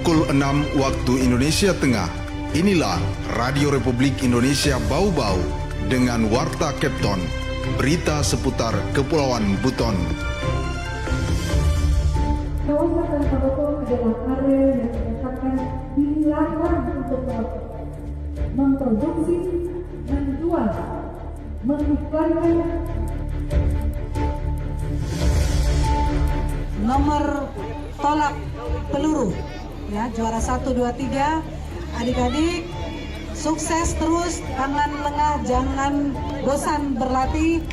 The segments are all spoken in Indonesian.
Pukul 6 waktu Indonesia Tengah. Inilah Radio Republik Indonesia Bau-Bau dengan Warta Kepton. Berita seputar Kepulauan Buton. Kawasan tanpa rokok adalah area yang menyatakan dilarang untuk merokok, memproduksi, menjual, mengiklankan. Nomor tolak peluru, ya, juara 1, 2, 3. Adik-adik sukses terus, tangan lengah, jangan bosan berlatih.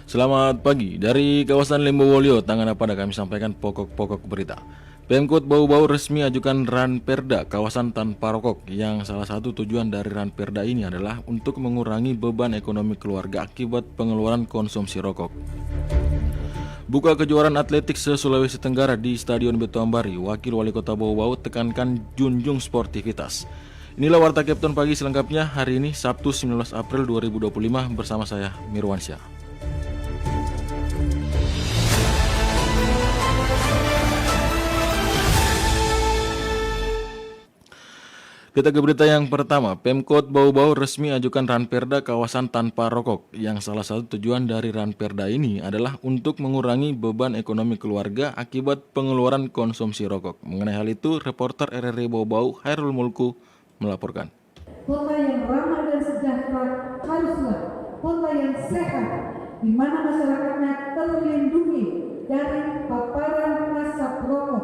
Selamat pagi dari kawasan Lembowolio, Tangan Pada kami sampaikan pokok-pokok berita. Pemkot Bau-Bau resmi ajukan Ranperda kawasan tanpa rokok, yang salah satu tujuan dari Ranperda ini adalah untuk mengurangi beban ekonomi keluarga akibat pengeluaran konsumsi rokok. Buka kejuaraan atletik se-Sulawesi Tenggara di Stadion Beto Ambari, Wakil Wali Kota Bau-Bau tekankan junjung sportivitas. Inilah Warta Kepton pagi selengkapnya hari ini Sabtu 19 April 2025 bersama saya Mirwansyah. Kita ke berita yang pertama, Pemkot Bau-Bau resmi ajukan Ranperda kawasan tanpa rokok, yang salah satu tujuan dari Ranperda ini adalah untuk mengurangi beban ekonomi keluarga akibat pengeluaran konsumsi rokok. Mengenai hal itu, reporter RRI Bau-Bau Hairul Mulku melaporkan. Kota yang ramah dan sejahtera haruslah kota yang sehat, di mana masyarakatnya terlindungi dari paparan asap rokok.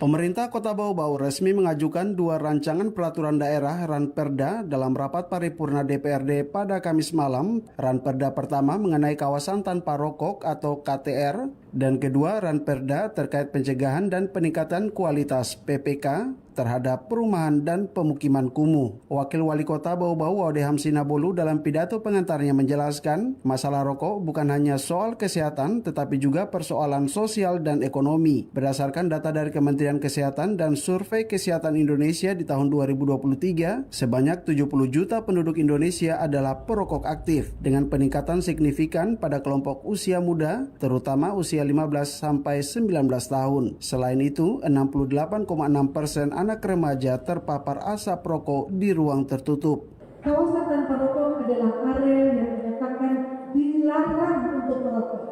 Pemerintah Kota Bau-Bau resmi mengajukan 2 rancangan peraturan daerah Ranperda dalam rapat paripurna DPRD pada Kamis malam. Ranperda pertama mengenai kawasan tanpa rokok atau KTR, dan kedua Ranperda terkait pencegahan dan peningkatan kualitas PPK terhadap perumahan dan pemukiman kumuh. Wakil Wali Kota Bau-Bau Waude Hamsinabolu dalam pidato pengantarnya menjelaskan, masalah rokok bukan hanya soal kesehatan tetapi juga persoalan sosial dan ekonomi. Berdasarkan data dari Kementerian Kesehatan dan Survei Kesehatan Indonesia di tahun 2023, sebanyak 70 juta penduduk Indonesia adalah perokok aktif dengan peningkatan signifikan pada kelompok usia muda, terutama usia 15 sampai 19 tahun. Selain itu, 68,6% anak remaja terpapar asap rokok di ruang tertutup. Kawasan tanpa rokok adalah area yang menyatakan dilarang untuk merokok,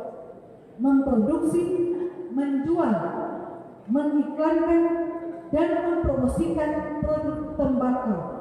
memproduksi, menjual, mengiklankan, dan mempromosikan produk tembakau.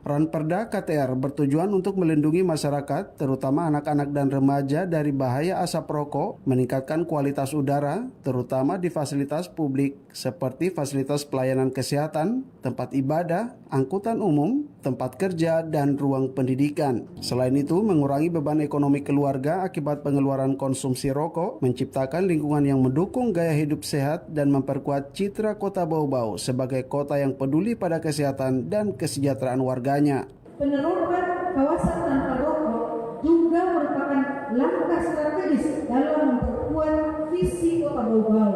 Ranperda KTR bertujuan untuk melindungi masyarakat, terutama anak-anak dan remaja dari bahaya asap rokok, meningkatkan kualitas udara, terutama di fasilitas publik seperti fasilitas pelayanan kesehatan, tempat ibadah, angkutan umum, tempat kerja, dan ruang pendidikan. Selain itu, mengurangi beban ekonomi keluarga akibat pengeluaran konsumsi rokok, menciptakan lingkungan yang mendukung gaya hidup sehat, dan memperkuat citra Kota Bau-Bau sebagai kota yang peduli pada kesehatan dan kesejahteraan warga. Penerapan kawasan tanpa rokok juga merupakan langkah strategis dalam memperkuat visi Kota Bau-Bau.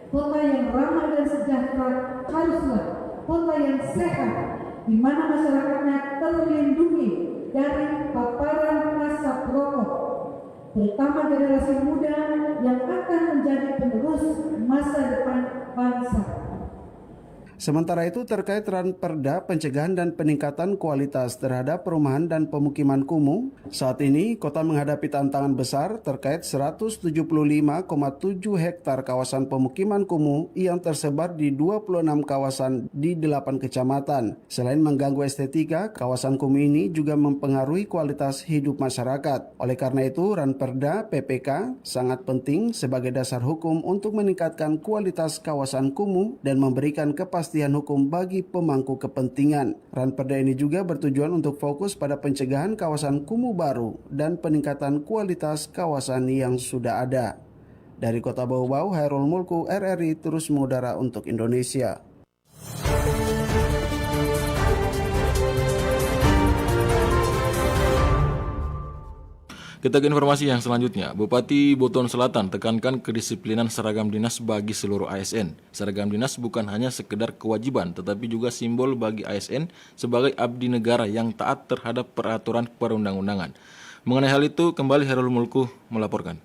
Kota yang ramah dan sejahtera haruslah kota yang sehat, di mana masyarakatnya terlindungi dari paparan asap rokok, terutama generasi muda yang akan menjadi penerus masa depan bangsa. Sementara itu, terkait Ranperda pencegahan dan peningkatan kualitas terhadap perumahan dan pemukiman kumuh, saat ini kota menghadapi tantangan besar terkait 175,7 hektar kawasan pemukiman kumuh yang tersebar di 26 kawasan di 8 kecamatan. Selain mengganggu estetika, kawasan kumuh ini juga mempengaruhi kualitas hidup masyarakat. Oleh karena itu, Ranperda PPK sangat penting sebagai dasar hukum untuk meningkatkan kualitas kawasan kumuh dan memberikan kepastian hukum bagi pemangku kepentingan. Ranperda ini juga bertujuan untuk fokus pada pencegahan kawasan kumuh baru dan peningkatan kualitas kawasan yang sudah ada. Dari Kota Bau-Bau, Hairul Mulku, RRI terus mengudara untuk Indonesia. Kita ke informasi yang selanjutnya. Bupati Buton Selatan tekankan kedisiplinan seragam dinas bagi seluruh ASN. Seragam dinas bukan hanya sekedar kewajiban, tetapi juga simbol bagi ASN sebagai abdi negara yang taat terhadap peraturan perundang-undangan. Mengenai hal itu, kembali Hairul Mulku melaporkan.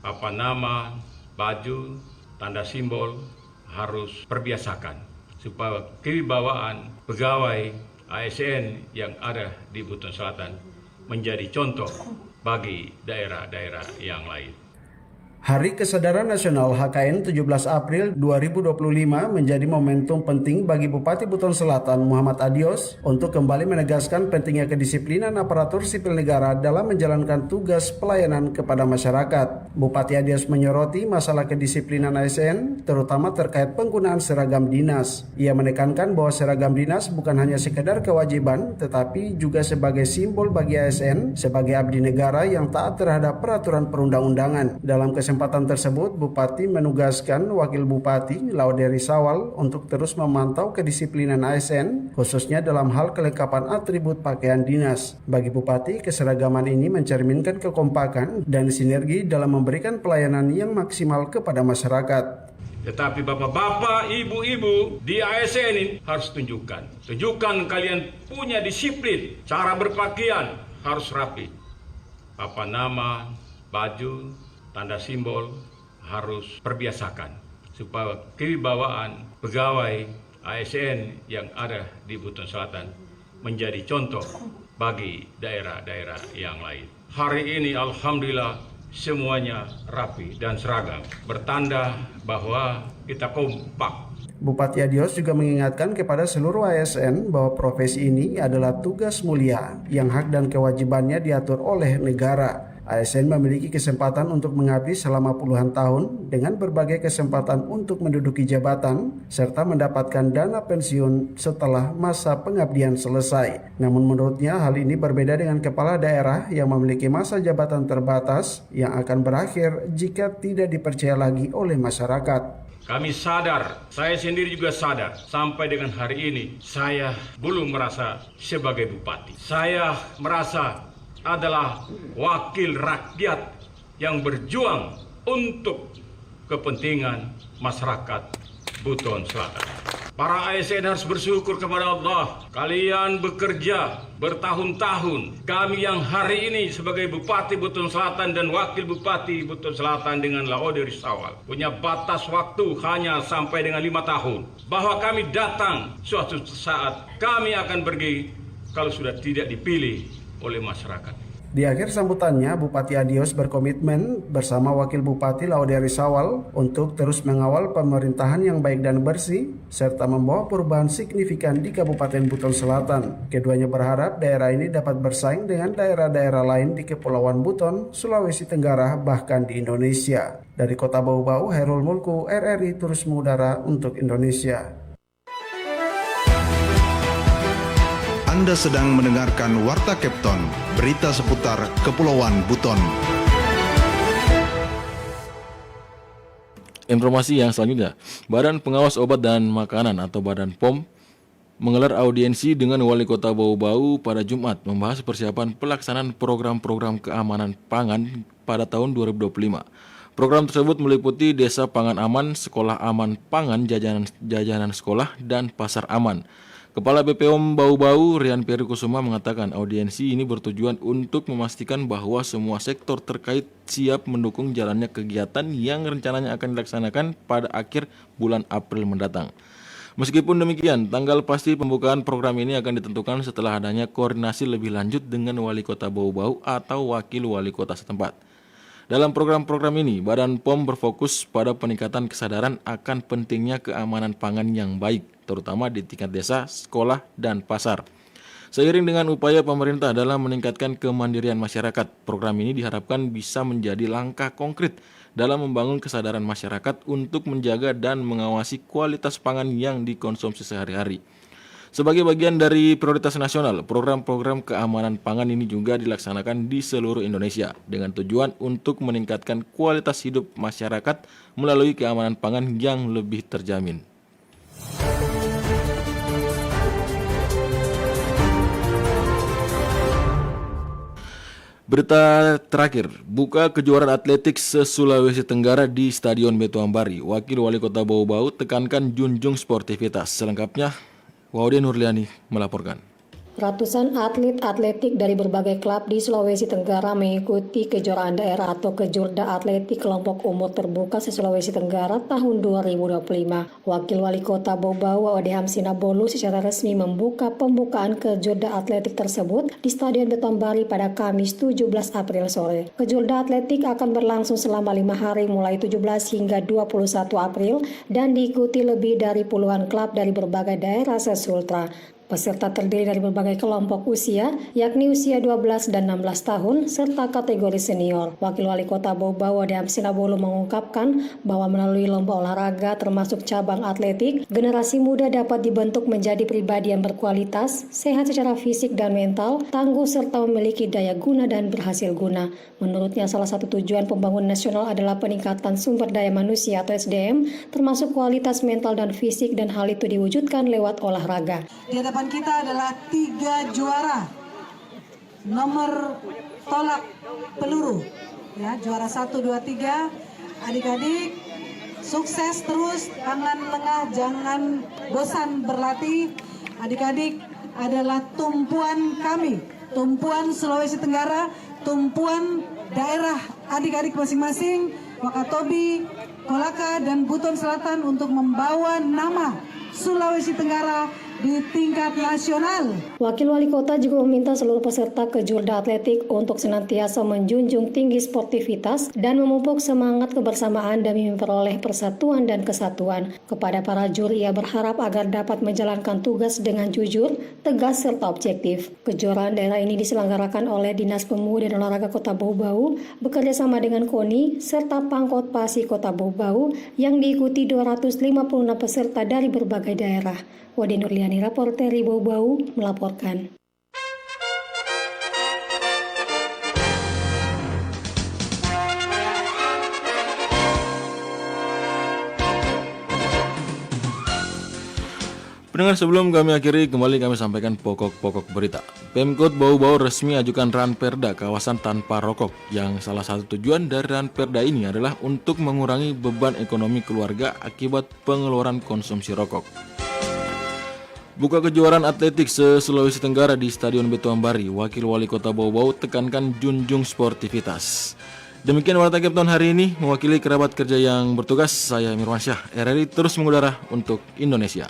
nama, baju, tanda simbol harus perbiasakan supaya kewibawaan pegawai ASN yang ada di Buton Selatan menjadi contoh bagi daerah-daerah yang lain. Hari Kesadaran Nasional HKN 17 April 2025 menjadi momentum penting bagi Bupati Buton Selatan Muhammad Adios untuk kembali menegaskan pentingnya kedisiplinan aparatur sipil negara dalam menjalankan tugas pelayanan kepada masyarakat. Bupati Adios menyoroti masalah kedisiplinan ASN terutama terkait penggunaan seragam dinas. Ia menekankan bahwa seragam dinas bukan hanya sekedar kewajiban tetapi juga sebagai simbol bagi ASN sebagai abdi negara yang taat terhadap peraturan perundang-undangan. Dalam kesempatan tersebut, Bupati menugaskan Wakil Bupati Lauderi Sawal untuk terus memantau kedisiplinan ASN, khususnya dalam hal kelengkapan atribut pakaian dinas. Bagi Bupati, keseragaman ini mencerminkan kekompakan dan sinergi dalam memberikan pelayanan yang maksimal kepada masyarakat. Tetapi bapak-bapak, ibu-ibu di ASN ini harus tunjukkan kalian punya disiplin, cara berpakaian harus rapi. Nama, baju, tanda simbol harus perbiasakan supaya kewibawaan pegawai ASN yang ada di Buton Selatan menjadi contoh bagi daerah-daerah yang lain. Hari ini alhamdulillah semuanya rapi dan seragam, bertanda bahwa kita kompak. Bupati Adios juga mengingatkan kepada seluruh ASN bahwa profesi ini adalah tugas mulia yang hak dan kewajibannya diatur oleh negara. ASN memiliki kesempatan untuk mengabdi selama puluhan tahun dengan berbagai kesempatan untuk menduduki jabatan serta mendapatkan dana pensiun setelah masa pengabdian selesai. Namun menurutnya hal ini berbeda dengan kepala daerah yang memiliki masa jabatan terbatas yang akan berakhir jika tidak dipercaya lagi oleh masyarakat. Kami sadar, saya sendiri juga sadar, sampai dengan hari ini saya belum merasa sebagai bupati. Saya merasa adalah wakil rakyat yang berjuang untuk kepentingan masyarakat Buton Selatan. Para ASN harus bersyukur kepada Allah. Kalian bekerja bertahun-tahun. Kami yang hari ini sebagai Bupati Buton Selatan dan Wakil Bupati Buton Selatan dengan Lauderi Sawal punya batas waktu hanya sampai dengan 5 tahun. Bahwa kami datang suatu saat kami akan pergi kalau sudah tidak dipilih oleh masyarakat. Di akhir sambutannya, Bupati Adios berkomitmen bersama Wakil Bupati Lauderi Sawal untuk terus mengawal pemerintahan yang baik dan bersih, serta membawa perubahan signifikan di Kabupaten Buton Selatan. Keduanya berharap daerah ini dapat bersaing dengan daerah-daerah lain di Kepulauan Buton, Sulawesi Tenggara, bahkan di Indonesia. Dari Kota Bau-Bau, Herul Mulku, RRI Terus Mengudara untuk Indonesia. Anda sedang mendengarkan Warta Kepton, berita seputar Kepulauan Buton. Informasi yang selanjutnya, Badan Pengawas Obat dan Makanan atau Badan POM menggelar audiensi dengan Wali Kota Bau-Bau pada Jumat membahas persiapan pelaksanaan program-program keamanan pangan pada tahun 2025. Program tersebut meliputi Desa Pangan Aman, Sekolah Aman Pangan, jajanan sekolah, dan Pasar Aman. Kepala BPOM Bau-Bau Rian Perikusuma mengatakan audiensi ini bertujuan untuk memastikan bahwa semua sektor terkait siap mendukung jalannya kegiatan yang rencananya akan dilaksanakan pada akhir bulan April mendatang. Meskipun demikian, tanggal pasti pembukaan program ini akan ditentukan setelah adanya koordinasi lebih lanjut dengan Wali Kota Bau-Bau atau Wakil Wali Kota setempat. Dalam program-program ini, Badan POM berfokus pada peningkatan kesadaran akan pentingnya keamanan pangan yang baik, terutama di tingkat desa, sekolah, dan pasar. Seiring dengan upaya pemerintah dalam meningkatkan kemandirian masyarakat, program ini diharapkan bisa menjadi langkah konkret dalam membangun kesadaran masyarakat untuk menjaga dan mengawasi kualitas pangan yang dikonsumsi sehari-hari. Sebagai bagian dari prioritas nasional, program-program keamanan pangan ini juga dilaksanakan di seluruh Indonesia dengan tujuan untuk meningkatkan kualitas hidup masyarakat melalui keamanan pangan yang lebih terjamin. Berita terakhir, buka kejuaraan atletik se-Sulawesi Tenggara di Stadion Beto Ambari. Wakil Wali Kota Bau-Bau tekankan junjung sportivitas. Selengkapnya, Waude Nurliani melaporkan. Ratusan atlet atletik dari berbagai klub di Sulawesi Tenggara mengikuti kejuaraan daerah atau Kejurda Atletik kelompok umur terbuka se-Sulawesi Tenggara tahun 2025. Wakil Wali Kota Bau Bau Odeham Sinabolu secara resmi membuka pembukaan Kejurda Atletik tersebut di Stadion Betonbari pada Kamis 17 April sore. Kejurda Atletik akan berlangsung selama 5 hari mulai 17 hingga 21 April dan diikuti lebih dari puluhan klub dari berbagai daerah se-Sultra. Peserta terdiri dari berbagai kelompok usia, yakni usia 12 dan 16 tahun, serta kategori senior. Wakil Wali Kota Bau Bau Odeham Sinabolu mengungkapkan bahwa melalui lomba olahraga termasuk cabang atletik, generasi muda dapat dibentuk menjadi pribadi yang berkualitas, sehat secara fisik dan mental, tangguh serta memiliki daya guna dan berhasil guna. Menurutnya salah satu tujuan pembangunan nasional adalah peningkatan sumber daya manusia atau SDM, termasuk kualitas mental dan fisik, dan hal itu diwujudkan lewat olahraga. Di hadapan kita adalah 3 juara nomor tolak peluru, ya, juara 1, 2, 3. Adik-adik sukses terus, tangan lengah, jangan bosan berlatih. Adik-adik adalah tumpuan kami, tumpuan Sulawesi Tenggara, tumpuan daerah adik-adik masing-masing, Wakatobi, Kolaka, dan Buton Selatan untuk membawa nama Sulawesi Tenggara di tingkat nasional. Wakil Wali Kota juga meminta seluruh peserta Kejurda Atletik untuk senantiasa menjunjung tinggi sportivitas dan memupuk semangat kebersamaan demi memperoleh persatuan dan kesatuan. Kepada para juri, ia berharap agar dapat menjalankan tugas dengan jujur, tegas, serta objektif. Kejuaraan daerah ini diselenggarakan oleh Dinas Pemuda dan Olahraga Kota Bau Bau bekerjasama dengan KONI serta Pangkot Pasi Kota Bau Bau yang diikuti 256 peserta dari berbagai daerah. Wade Nurliani, Raporteri Bau Bau, melaporkan. Pendengar, sebelum kami akhiri, kembali kami sampaikan pokok-pokok berita. Pemkot Bau Bau resmi ajukan Ranperda kawasan tanpa rokok, yang salah satu tujuan dari Ranperda ini adalah untuk mengurangi beban ekonomi keluarga akibat pengeluaran konsumsi rokok. Buka kejuaraan atletik se-Sulawesi Tenggara di Stadion Betonbari, Wakil Wali Kota Bau Bau tekankan junjung sportivitas. Demikian Warta Kepton hari ini, mewakili kerabat kerja yang bertugas, saya Mirwansyah, RRI terus mengudara untuk Indonesia.